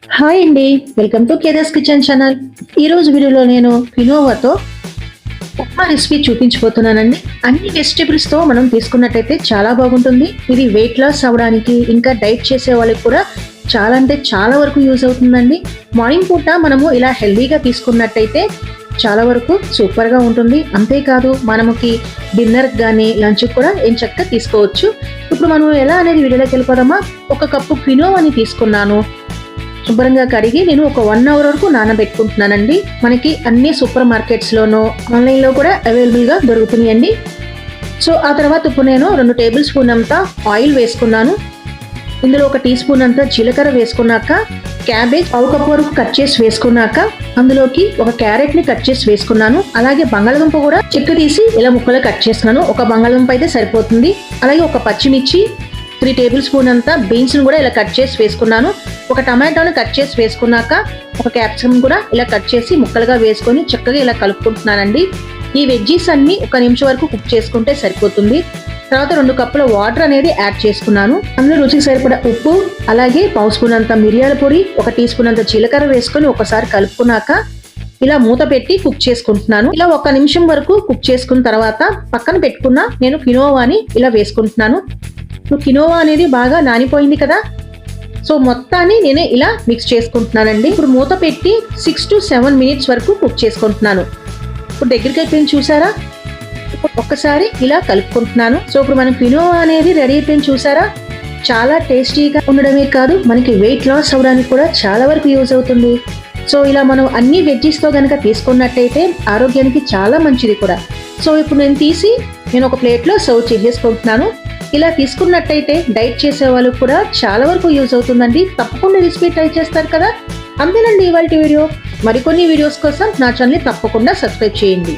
Hi అండి, welcome to కేదాస్ kitchen channel. ఈరోజు వీడియోలో నేను క్వినోవాతో ఉప్మా రెసిపీ చూపించబోతున్నానండి. అన్ని వెజిటేబుల్స్తో మనం తీసుకున్నట్టయితే చాలా బాగుంటుంది. ఇది వెయిట్ లాస్ అవ్వడానికి, ఇంకా డైట్ చేసే వాళ్ళకి కూడా చాలా అంటే చాలా వరకు యూజ్ అవుతుందండి. మార్నింగ్ పూట మనము ఇలా హెల్దీగా తీసుకున్నట్టయితే చాలా వరకు సూపర్గా ఉంటుంది. అంతేకాదు మనకి డిన్నర్కి కానీ లంచ్కి కూడా ఏం చక్కగా తీసుకోవచ్చు. ఇప్పుడు మనం ఎలా అనేది వీడియోలోకి వెళ్ళిపోదామా. ఒక కప్పు క్వినోవాని తీసుకున్నాను. శుభ్రంగా కడిగి నేను ఒక 1 అవర్ వరకు నానబెట్టుకుంటున్నానండి. మనకి అన్ని సూపర్ మార్కెట్స్లోనూ ఆన్లైన్లో కూడా అవైలబుల్గా దొరుకుతున్నాయండి. సో ఆ తర్వాత ఇప్పుడు నేను 2 టేబుల్ స్పూన్ అంతా ఆయిల్ వేసుకున్నాను. ఇందులో 1 టీ స్పూన్ అంతా జీలకర్ర వేసుకున్నాక, క్యాబేజ్ 1/2 కప్ వరకు కట్ చేసి వేసుకున్నాక, అందులోకి ఒక క్యారెట్ని కట్ చేసి వేసుకున్నాను. అలాగే బంగాళదుంప కూడా చెక్కు తీసి ఇలా ముక్కలు కట్ చేస్తున్నాను. ఒక బంగాళదుంప అయితే సరిపోతుంది. అలాగే ఒక పచ్చిమిర్చి, 3 టేబుల్ స్పూన్ అంతా బీన్స్ని కూడా ఇలా కట్ చేసి వేసుకున్నాను. ఒక టమాటోని కట్ చేసి వేసుకున్నాక, ఒక క్యాప్సికమ్ కూడా ఇలా కట్ చేసి ముక్కలుగా వేసుకొని చక్కగా ఇలా కలుపుకుంటున్నానండి. ఈ వెజ్జీస్ అన్ని 1 నిమిషం వరకు కుక్ చేసుకుంటే సరిపోతుంది. తర్వాత 2 కప్పుల వాటర్ అనేది యాడ్ చేసుకున్నాను. అందులో రుచికి సరిపడా ఉప్పు, అలాగే 1/2 స్పూన్ అంత మిరియాల పొడి, 1 టీ స్పూన్ అంత జీలకర్ర వేసుకొని ఒకసారి కలుపుకున్నాక ఇలా మూత పెట్టి కుక్ చేసుకుంటున్నాను. ఇలా 1 నిమిషం వరకు కుక్ చేసుకున్న తర్వాత పక్కన పెట్టుకున్న నేను క్వినోవాని ఇలా వేసుకుంటున్నాను. క్వినోవా అనేది బాగా నానిపోయింది కదా, సో మొత్తాన్ని నేను ఇలా మిక్స్ చేసుకుంటున్నానండి. ఇప్పుడు మూత పెట్టి 6 to 7 మినిట్స్ వరకు కుక్ చేసుకుంటున్నాను. ఇప్పుడు దగ్గరికి అయిపోయింది చూసారా. ఇప్పుడు ఒక్కసారి ఇలా కలుపుకుంటున్నాను. సో ఇప్పుడు మన క్వినోవా అనేది రెడీ అయిపోయింది చూసారా. చాలా టేస్టీగా ఉండడమే కాదు, మనకి వెయిట్ లాస్ అవ్వడానికి కూడా చాలా వరకు యూజ్ అవుతుంది. సో ఇలా మనం అన్ని వెజ్జీస్తో కనుక తీసుకున్నట్టయితే ఆరోగ్యానికి చాలా మంచిది కూడా. సో ఇప్పుడు నేను ఒక ప్లేట్లో సర్వ్ చేసేసుకుంటున్నాను. ఇలా తీసుకున్నట్టయితే డైట్ చేసే వాళ్ళకి కూడా చాలా వరకు యూజ్ అవుతుందండి. తప్పకుండా రెసిపీ ట్రై చేస్తారు కదా. అంతేనండి ఇవాల్టి వీడియో. మరికొన్ని వీడియోస్ కోసం నా ఛానల్ని తప్పకుండా సబ్స్క్రైబ్ చేయండి.